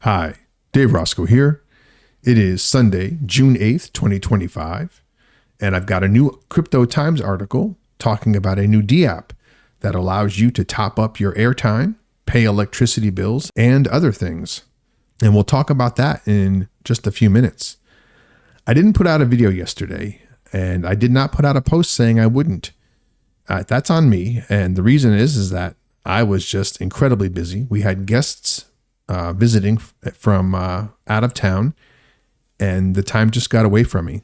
Hi, Dave Roscoe here. It is Sunday, June 8th, 2025, and I've got a new Crypto Times article talking about a new DApp that allows you to top up your airtime, pay electricity bills, and other things. And we'll talk about that in just a few minutes. I didn't put out a video yesterday, and I did not put out a post saying I wouldn't. That's on me, and the reason is that I was just incredibly busy. We had guests visiting from out of town, and the time just got away from me.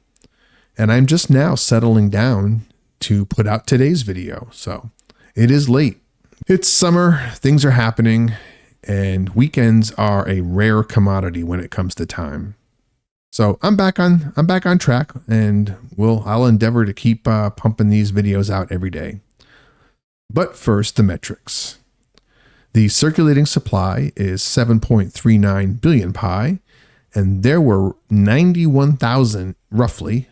And I'm just now settling down to put out today's video. So it is late. It's summer, things are happening, and weekends are a rare commodity when it comes to time. So I'm back on track, and I'll endeavor to keep pumping these videos out every day. But first, the metrics. The circulating supply is 7.39 billion pi, and there were 91,000 roughly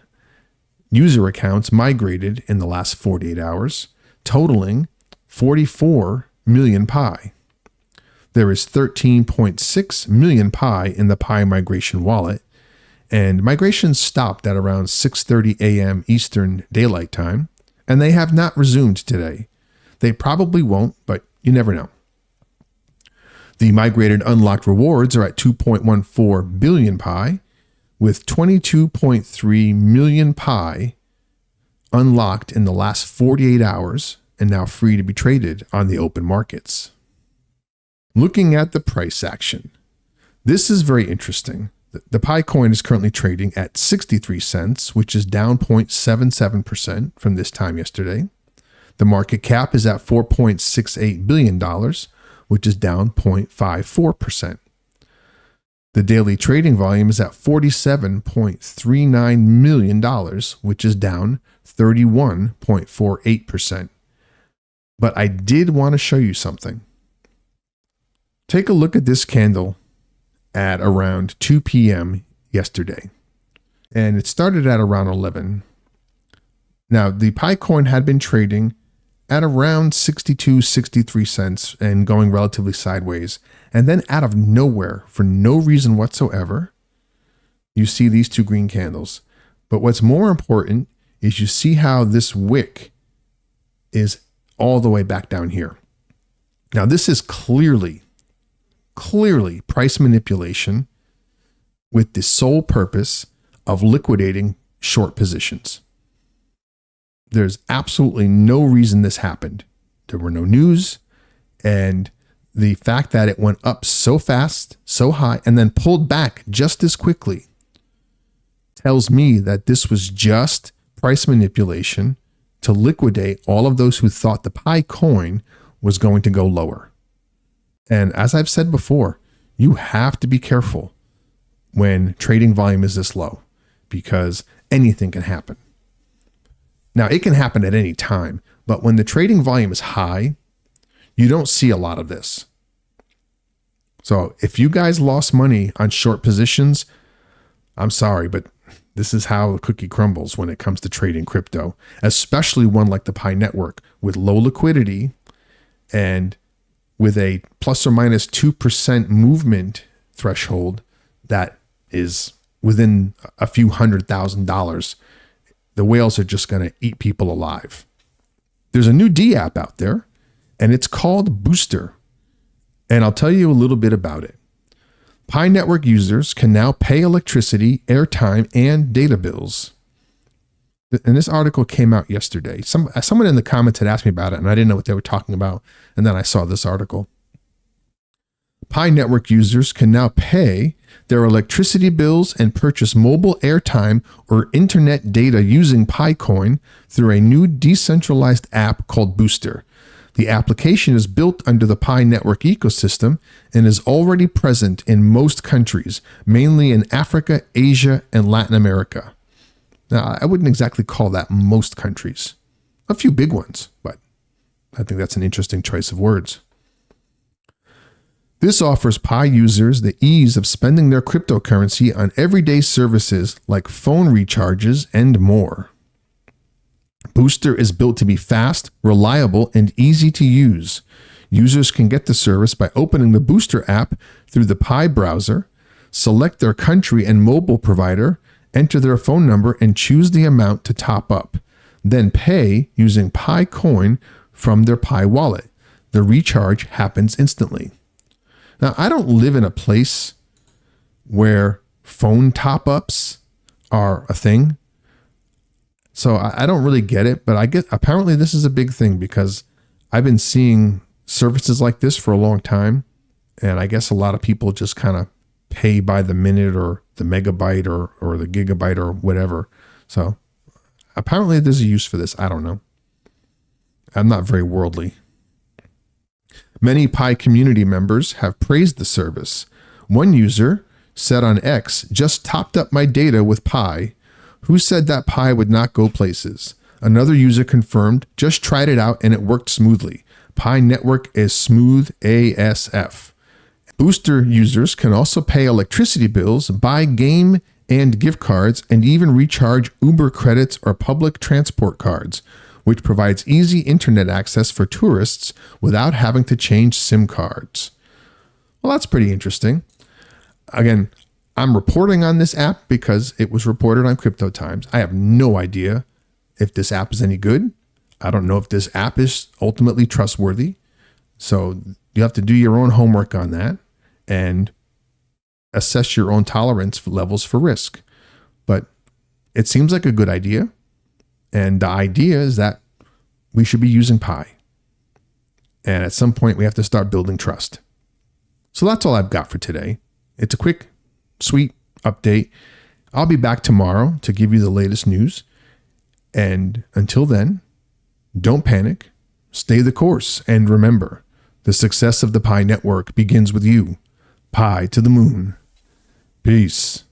user accounts migrated in the last 48 hours, totaling 44 million pi. There is 13.6 million pi in the Pi migration wallet, and migrations stopped at around 6:30 a.m. Eastern Daylight Time, and they have not resumed today. They probably won't, but you never know. The migrated unlocked rewards are at 2.14 billion pi, with 22.3 million pi unlocked in the last 48 hours and now free to be traded on the open markets. Looking at the price action, this is very interesting. The Pi coin is currently trading at 63 cents, which is down 0.77% from this time yesterday. The market cap is at $4.68 billion, which is down 0.54%. The daily trading volume is at $47.39 million, which is down 31.48%. But I did want to show you something. Take a look at this candle at around 2 p.m. yesterday, and it started at around 11. Now, the Pi coin had been trading at around 62, 63 cents and going relatively sideways. And then out of nowhere, for no reason whatsoever, you see these two green candles. But what's more important is you see how this wick is all the way back down here. Now, this is clearly price manipulation with the sole purpose of liquidating short positions. There's absolutely no reason this happened. There were no news, and the fact that it went up so fast, so high, and then pulled back just as quickly tells me that this was just price manipulation to liquidate all of those who thought the Pi coin was going to go lower. And as I've said before, you have to be careful when trading volume is this low, because anything can happen. Now, it can happen at any time, but when the trading volume is high, you don't see a lot of this. So if you guys lost money on short positions, I'm sorry, but this is how the cookie crumbles when it comes to trading crypto, especially one like the Pi network with low liquidity and with a plus or minus 2% movement threshold that is within a few $100,000. The whales are just going to eat people alive. There's a new DApp out there, and it's called Booster. And I'll tell you a little bit about it. Pi network users can now pay electricity, airtime, and data bills. And this article came out yesterday. Someone in the comments had asked me about it, and I didn't know what they were talking about. And then I saw this article. Pi network users can now pay their electricity bills and purchase mobile airtime or internet data using Pi coin through a new decentralized app called Booster. The application is built under the Pi network ecosystem and is already present in most countries, mainly in Africa, Asia, and Latin America. Now, I wouldn't exactly call that most countries. A few big ones, but I think that's an interesting choice of words. This offers Pi users the ease of spending their cryptocurrency on everyday services like phone recharges and more. Booster is built to be fast, reliable, and easy to use. Users can get the service by opening the Booster app through the Pi browser, select their country and mobile provider, enter their phone number, and choose the amount to top up. Then pay using Pi coin from their Pi wallet. The recharge happens instantly. Now, I don't live in a place where phone top-ups are a thing, so I don't really get it, but apparently this is a big thing because I've been seeing services like this for a long time, and I guess a lot of people just kind of pay by the minute or the megabyte or the gigabyte or whatever. So apparently there's a use for this. I don't know. I'm not very worldly. Many Pi community members have praised the service. One user said on X, "Just topped up my data with Pi. Who said that Pi would not go places?" Another user confirmed, "Just tried it out and it worked smoothly. Pi network is smooth ASF." Booster users can also pay electricity bills, buy game and gift cards, and even recharge Uber credits or public transport cards, which provides easy internet access for tourists without having to change SIM cards. Well, that's pretty interesting. Again, I'm reporting on this app because it was reported on Crypto Times. I have no idea if this app is any good. I don't know if this app is ultimately trustworthy. So you have to do your own homework on that and assess your own tolerance levels for risk. But it seems like a good idea. And the idea is that we should be using Pi. And at some point, we have to start building trust. So that's all I've got for today. It's a quick, sweet update. I'll be back tomorrow to give you the latest news. And until then, don't panic, stay the course, and remember, the success of the Pi network begins with you. Pi to the moon. Peace.